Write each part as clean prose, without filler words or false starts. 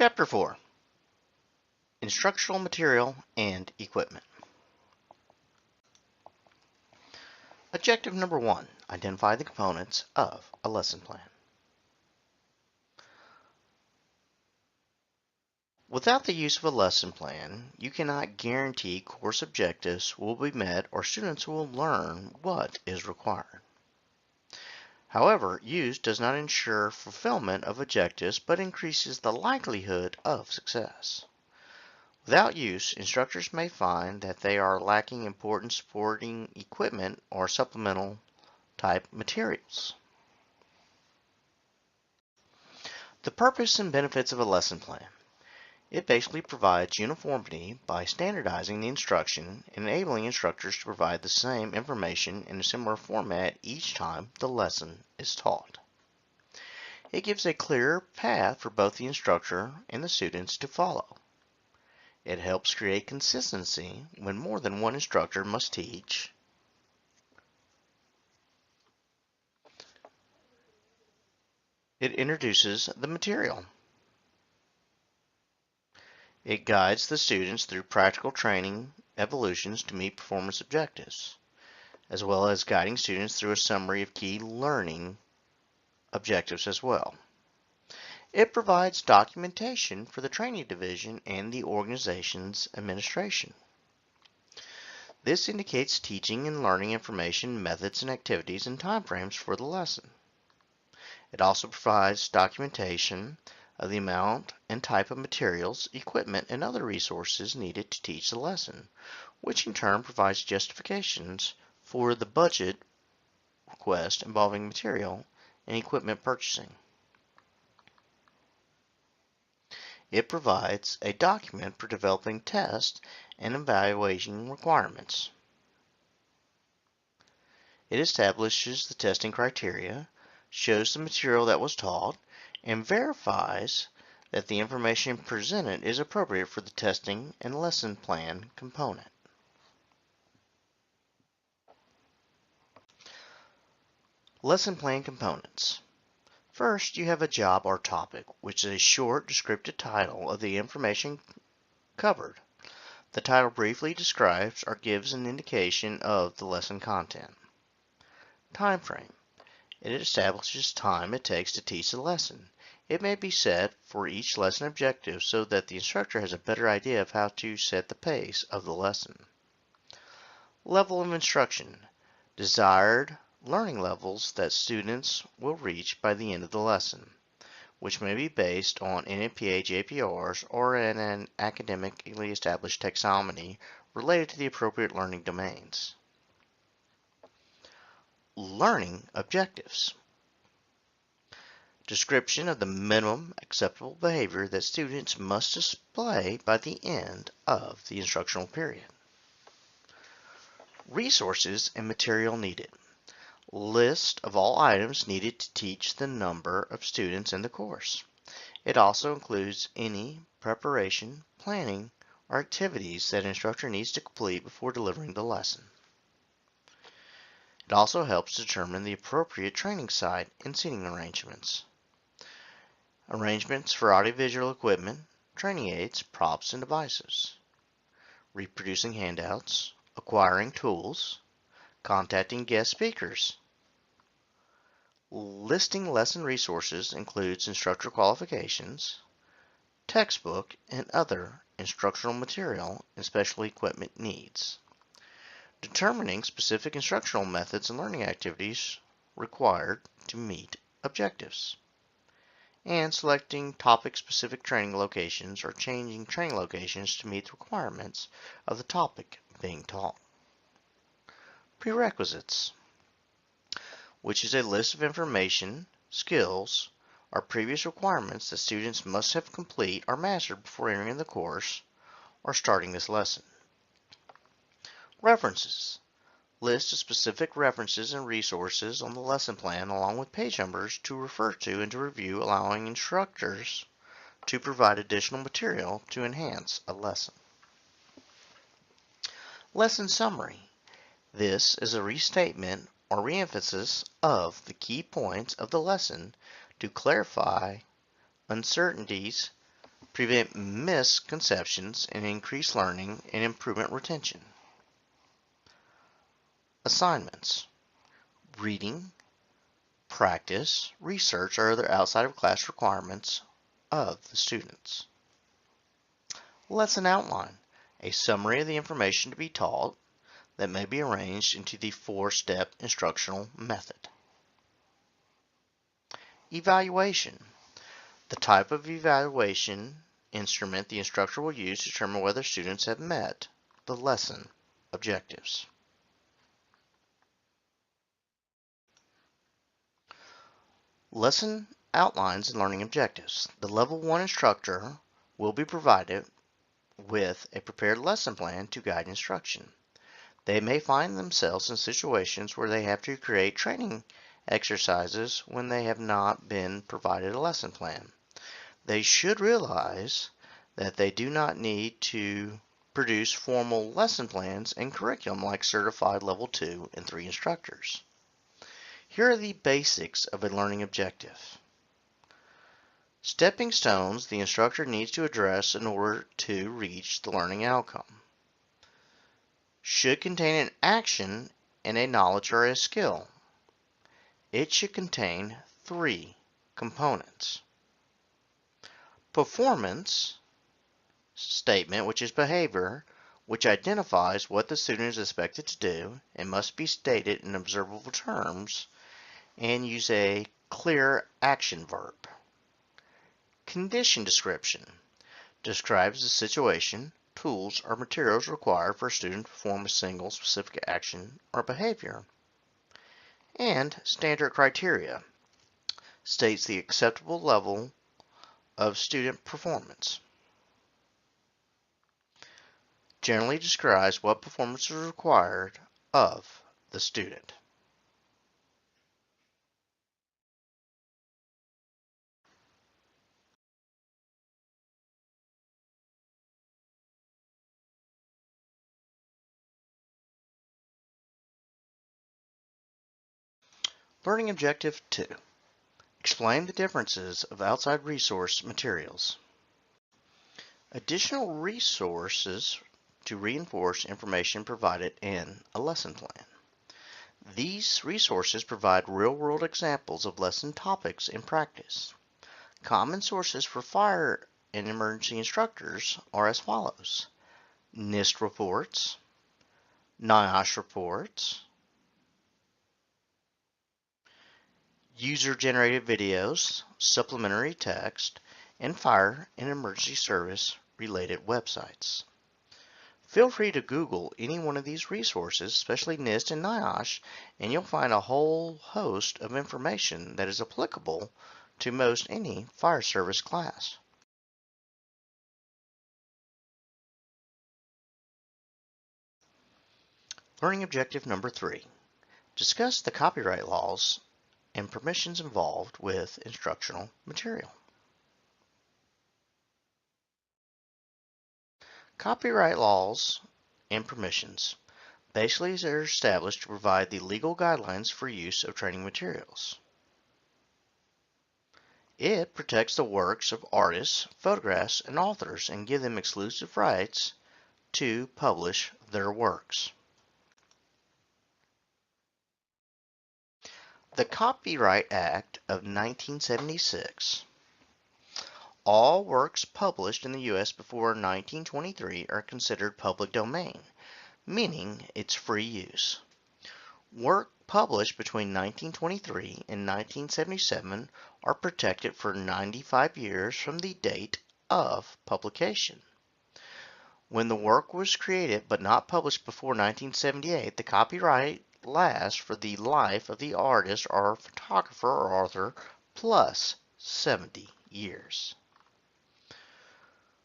Chapter 4. Instructional Material and Equipment. Objective number 1. Identify the components of a lesson plan. Without the use of a lesson plan, you cannot guarantee course objectives will be met or students will learn what is required. However, use does not ensure fulfillment of objectives but increases the likelihood of success. Without use, instructors may find that they are lacking important supporting equipment or supplemental type materials. The purpose and benefits of a lesson plan. It basically provides uniformity by standardizing the instruction and enabling instructors to provide the same information in a similar format each time the lesson is taught. It gives a clearer path for both the instructor and the students to follow. It helps create consistency when more than one instructor must teach. It introduces the material. It guides the students through practical training evolutions to meet performance objectives, as well as guiding students through a summary of key learning objectives as well. It provides documentation for the training division and the organization's administration. This indicates teaching and learning information, methods, and activities and timeframes for the lesson. It also provides documentation of the amount and type of materials, equipment, and other resources needed to teach the lesson, which in turn provides justifications for the budget request involving material and equipment purchasing. It provides a document for developing test and evaluating requirements. It establishes the testing criteria, shows the material that was taught, and verifies that the information presented is appropriate for the testing and lesson plan component. Lesson plan components. First, you have a job or topic, which is a short descriptive title of the information covered. The title briefly describes or gives an indication of the lesson content. Time frame. It establishes time it takes to teach the lesson. It may be set for each lesson objective so that the instructor has a better idea of how to set the pace of the lesson. Level of instruction. Desired learning levels that students will reach by the end of the lesson, which may be based on NMPA JPRs or in an academically established taxonomy related to the appropriate learning domains. Learning objectives. Description of the minimum acceptable behavior that students must display by the end of the instructional period. Resources and material needed. List of all items needed to teach the number of students in the course. It also includes any preparation, planning, or activities that an instructor needs to complete before delivering the lesson. It also helps determine the appropriate training site and seating arrangements. Arrangements for audiovisual equipment, training aids, props, and devices. Reproducing handouts, acquiring tools, contacting guest speakers. Listing lesson resources includes instructor qualifications, textbook, and other instructional material and special equipment needs. Determining specific instructional methods and learning activities required to meet objectives. And selecting topic-specific training locations or changing training locations to meet the requirements of the topic being taught. Prerequisites, which is a list of information, skills, or previous requirements that students must have complete or mastered before entering the course or starting this lesson. References. List of specific references and resources on the lesson plan along with page numbers to refer to and to review, allowing instructors to provide additional material to enhance a lesson. Lesson summary. This is a restatement or reemphasis of the key points of the lesson to clarify uncertainties prevent misconceptions, and increase learning and improvement retention. Assignments. Reading, practice, research, or other outside of class requirements of the students. Lesson outline. A summary of the information to be taught that may be arranged into the four-step instructional method. Evaluation. The type of evaluation instrument the instructor will use to determine whether students have met the lesson objectives. Lesson outlines and learning objectives. The Level 1 instructor will be provided with a prepared lesson plan to guide instruction. They may find themselves in situations where they have to create training exercises when they have not been provided a lesson plan. They should realize that they do not need to produce formal lesson plans and curriculum like certified level 2 and 3 instructors. Here are the basics of a learning objective. Stepping stones the instructor needs to address in order to reach the learning outcome. Should contain an action and a knowledge or a skill. It should contain 3 components. Performance statement, which is behavior, which identifies what the student is expected to do and must be stated in observable terms and use a clear action verb. Condition description describes the situation, tools, or materials required for a student to perform a single specific action or behavior. And standard criteria states the acceptable level of student performance. Generally describes what performance is required of the student. Learning Objective 2. Explain the differences of outside resource materials. Additional resources to reinforce information provided in a lesson plan. These resources provide real-world examples of lesson topics in practice. Common sources for fire and emergency instructors are as follows: NIST reports, NIOSH reports, user-generated videos, supplementary text, and fire and emergency service related websites. Feel free to Google any one of these resources, especially NIST and NIOSH, and you'll find a whole host of information that is applicable to most any fire service class. Learning Objective number 3. Discuss the copyright laws and permissions involved with instructional material. Copyright laws and permissions basically are established to provide the legal guidelines for use of training materials. It protects the works of artists, photographs, and authors and give them exclusive rights to publish their works. The Copyright Act of 1976. All works published in the U.S. before 1923 are considered public domain, meaning it's free use. Work published between 1923 and 1977 are protected for 95 years from the date of publication. When the work was created but not published before 1978, the copyright lasts for the life of the artist or photographer or author plus 70 years.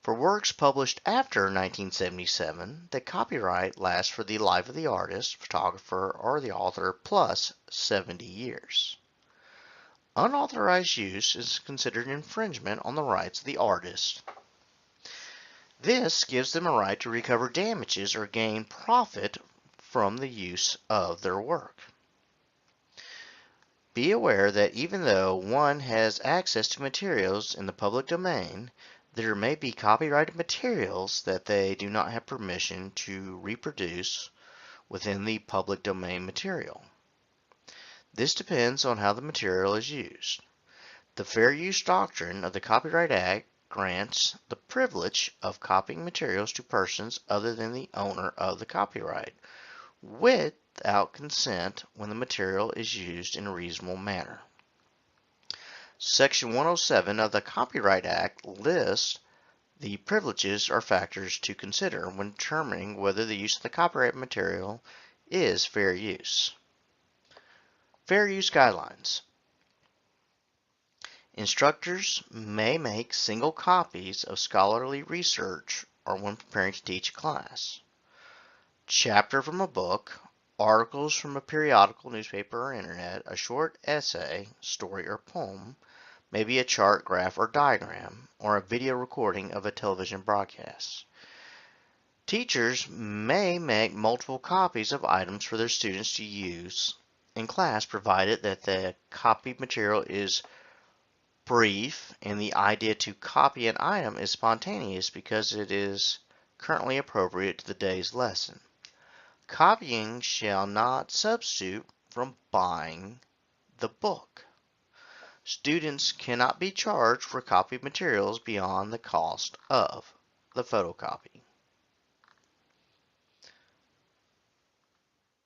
For works published after 1977, the copyright lasts for the life of the artist, photographer, or the author plus 70 years. Unauthorized use is considered infringement on the rights of the artist. This gives them a right to recover damages or gain profit from the use of their work. Be aware that even though one has access to materials in the public domain, There may be copyrighted materials that they do not have permission to reproduce within the public domain material. This depends on how the material is used. The fair use doctrine of the Copyright Act grants the privilege of copying materials to persons other than the owner of the copyright, without consent when the material is used in a reasonable manner. Section 107 of the Copyright Act lists the privileges or factors to consider when determining whether the use of the copyright material is fair use. Fair use guidelines. Instructors may make single copies of scholarly research or when preparing to teach a class. Chapter from a book, articles from a periodical, newspaper, or internet, a short essay, story, or poem, maybe a chart, graph, or diagram, or a video recording of a television broadcast. Teachers may make multiple copies of items for their students to use in class, provided that the copied material is brief and the idea to copy an item is spontaneous because it is currently appropriate to the day's lesson. Copying shall not substitute from buying the book. Students cannot be charged for copied materials beyond the cost of the photocopy.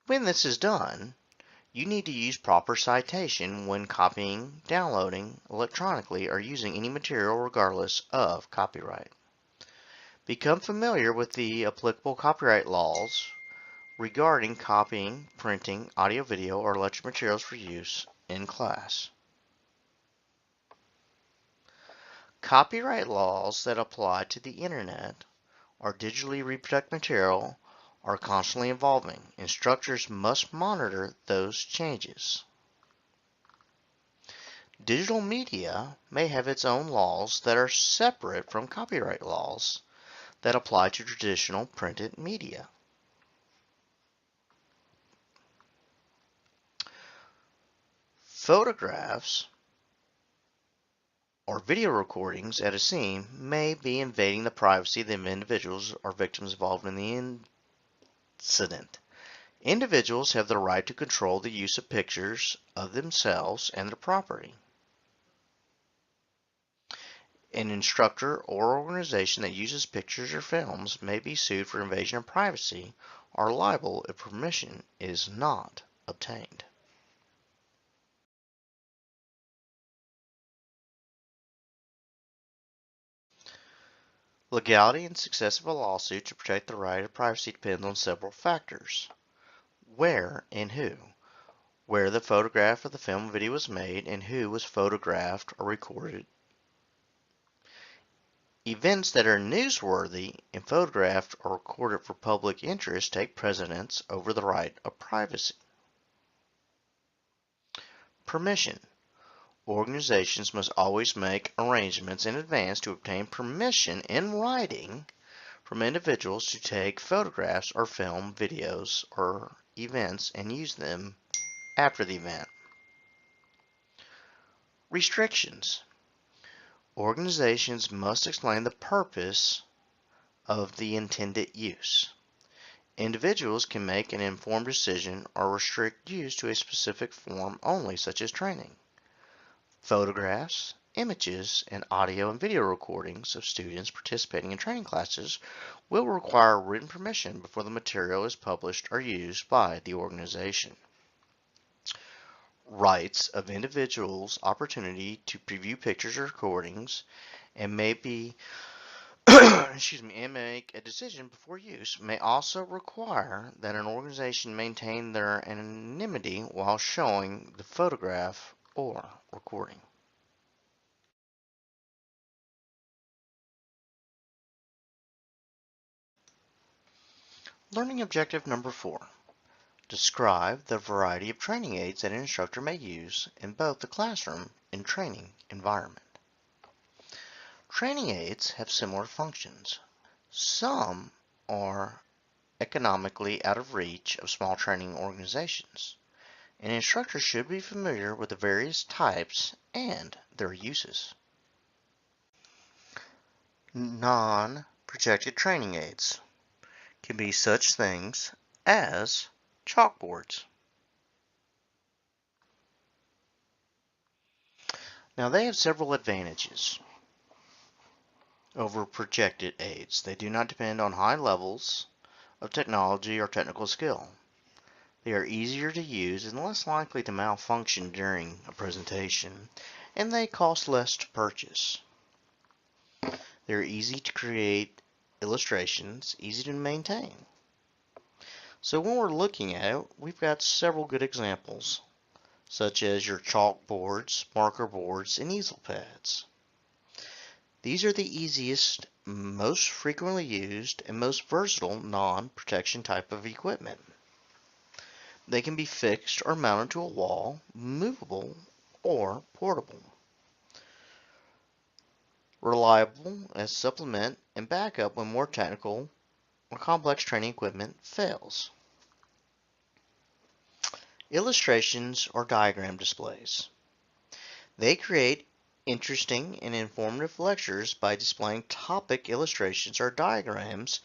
When this is done, you need to use proper citation when copying, downloading electronically, or using any material regardless of copyright. Become familiar with the applicable copyright laws regarding copying, printing, audio, video, or lecture materials for use in class. Copyright laws that apply to the Internet or digitally reproduced material are constantly evolving. Instructors must monitor those changes. Digital media may have its own laws that are separate from copyright laws that apply to traditional printed media. Photographs or video recordings at a scene may be invading the privacy of the individuals or victims involved in the incident. Individuals have the right to control the use of pictures of themselves and their property. An instructor or organization that uses pictures or films may be sued for invasion of privacy or liable if permission is not obtained. Legality and success of a lawsuit to protect the right of privacy depends on several factors. Where and who. Where the photograph or the film or video was made and who was photographed or recorded. Events that are newsworthy and photographed or recorded for public interest take precedence over the right of privacy. Permission. Organizations must always make arrangements in advance to obtain permission in writing from individuals to take photographs or film videos or events and use them after the event. Restrictions. Organizations must explain the purpose of the intended use. Individuals can make an informed decision or restrict use to a specific form only, such as training. Photographs, images, and audio and video recordings of students participating in training classes will require written permission before the material is published or used by the organization. Rights of individuals' opportunity to preview pictures or recordings and maybe and make a decision before use may also require that an organization maintain their anonymity while showing the photograph or recording. Learning objective number 4. Describe the variety of training aids that an instructor may use in both the classroom and training environment. Training aids have similar functions. Some are economically out of reach of small training organizations. An instructor should be familiar with the various types and their uses. Non-projected training aids can be such things as chalkboards. Now they have several advantages over projected aids. They do not depend on high levels of technology or technical skill. They are easier to use and less likely to malfunction during a presentation, and they cost less to purchase. They're easy to create illustrations, easy to maintain. So when we're looking at it, we've got several good examples, such as your chalkboards, marker boards, and easel pads. These are the easiest, most frequently used, and most versatile non-protection type of equipment. They can be fixed or mounted to a wall, movable, or portable. Reliable as supplement and backup when more technical or complex training equipment fails. Illustrations or diagram displays. They create interesting and informative lectures by displaying topic illustrations or diagrams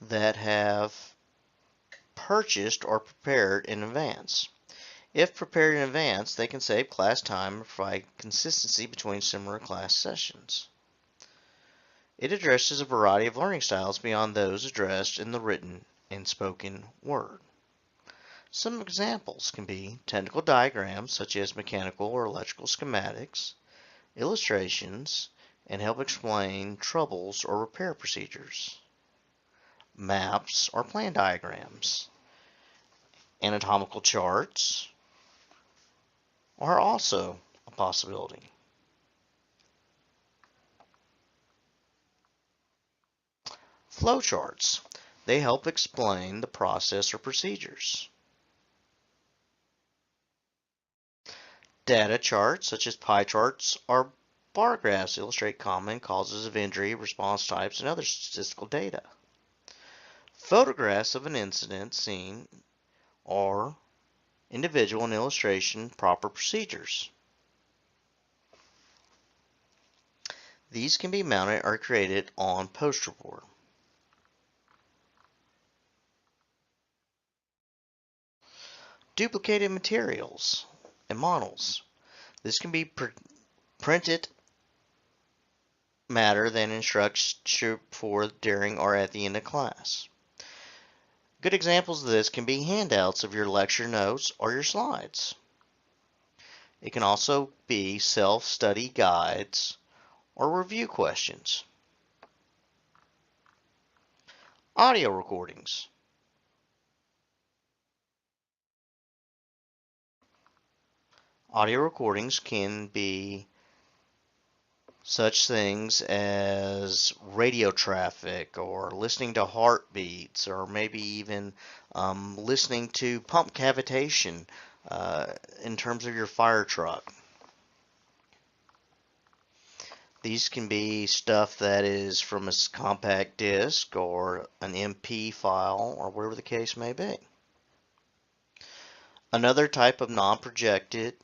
that have purchased or prepared in advance. If prepared in advance, they can save class time and provide consistency between similar class sessions. It addresses a variety of learning styles beyond those addressed in the written and spoken word. Some examples can be technical diagrams such as mechanical or electrical schematics, illustrations, and help explain troubles or repair procedures. Maps or plan diagrams. Anatomical charts are also a possibility. Flowcharts. They help explain the process or procedures. Data charts, such as pie charts or bar graphs, illustrate common causes of injury, response types, and other statistical data. Photographs of an incident scene or individual and illustration proper procedures. These can be mounted or created on poster board. Duplicated materials and models. This can be printed matter that instructs for during or at the end of class. Good examples of this can be handouts of your lecture notes or your slides. It can also be self-study guides or review questions. Audio recordings. Audio recordings can be such things as radio traffic or listening to heartbeats or maybe even listening to pump cavitation in terms of your fire truck. These can be stuff that is from a compact disc or an MP file or whatever the case may be. Another type of non-projected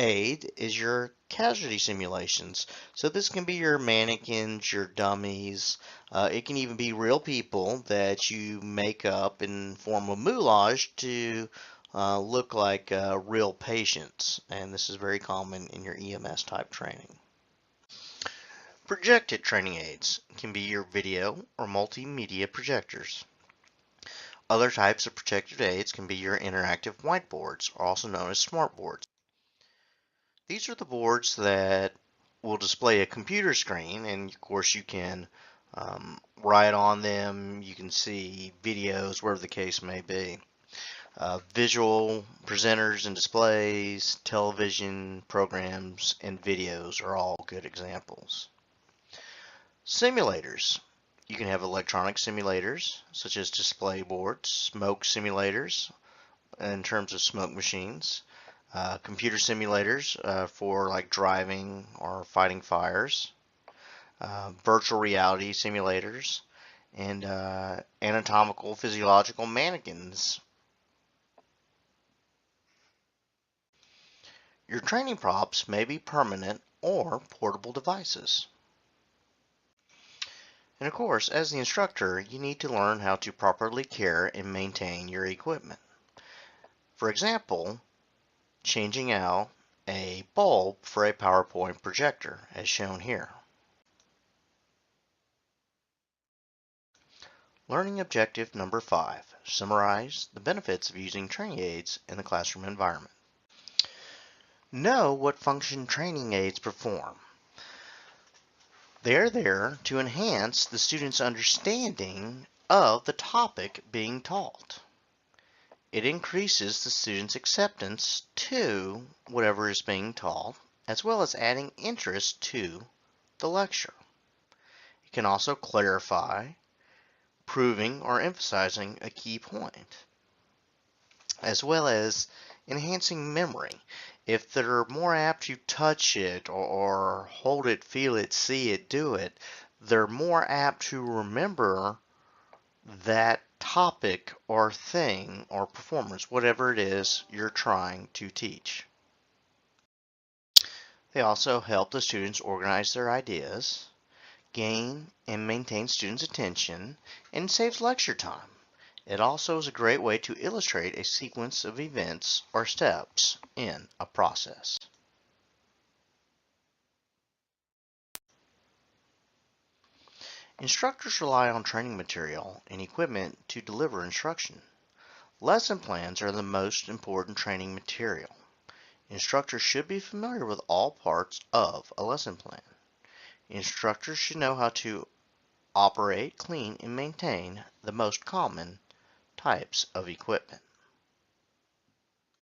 aid is your casualty simulations. So this can be your mannequins, your dummies. It can even be real people that you make up in form of moulage to look like real patients. And this is very common in your EMS type training. Projected training aids can be your video or multimedia projectors. Other types of projected aids can be your interactive whiteboards, also known as smart boards. These are the boards that will display a computer screen, and of course you can write on them, you can see videos, wherever the case may be. Visual presenters and displays, television programs, and videos are all good examples. Simulators. You can have electronic simulators, such as display boards, smoke simulators, in terms of smoke machines, computer simulators for like driving or fighting fires, virtual reality simulators, and anatomical physiological mannequins. Your training props may be permanent or portable devices. And of course, as the instructor, you need to learn how to properly care and maintain your equipment. For example, changing out a bulb for a PowerPoint projector, as shown here. Learning objective number 5. Summarize the benefits of using training aids in the classroom environment. Know what function training aids perform. They are there to enhance the student's understanding of the topic being taught. It increases the student's acceptance to whatever is being taught, as well as adding interest to the lecture. It can also clarify, proving or emphasizing a key point, as well as enhancing memory. If they're more apt to touch it or hold it, feel it, see it, do it, they're more apt to remember that topic or thing or performance, whatever it is you're trying to teach. They also help the students organize their ideas, gain and maintain students' attention, and saves lecture time. It also is a great way to illustrate a sequence of events or steps in a process. Instructors rely on training material and equipment to deliver instruction. Lesson plans are the most important training material. Instructors should be familiar with all parts of a lesson plan. Instructors should know how to operate, clean, and maintain the most common types of equipment.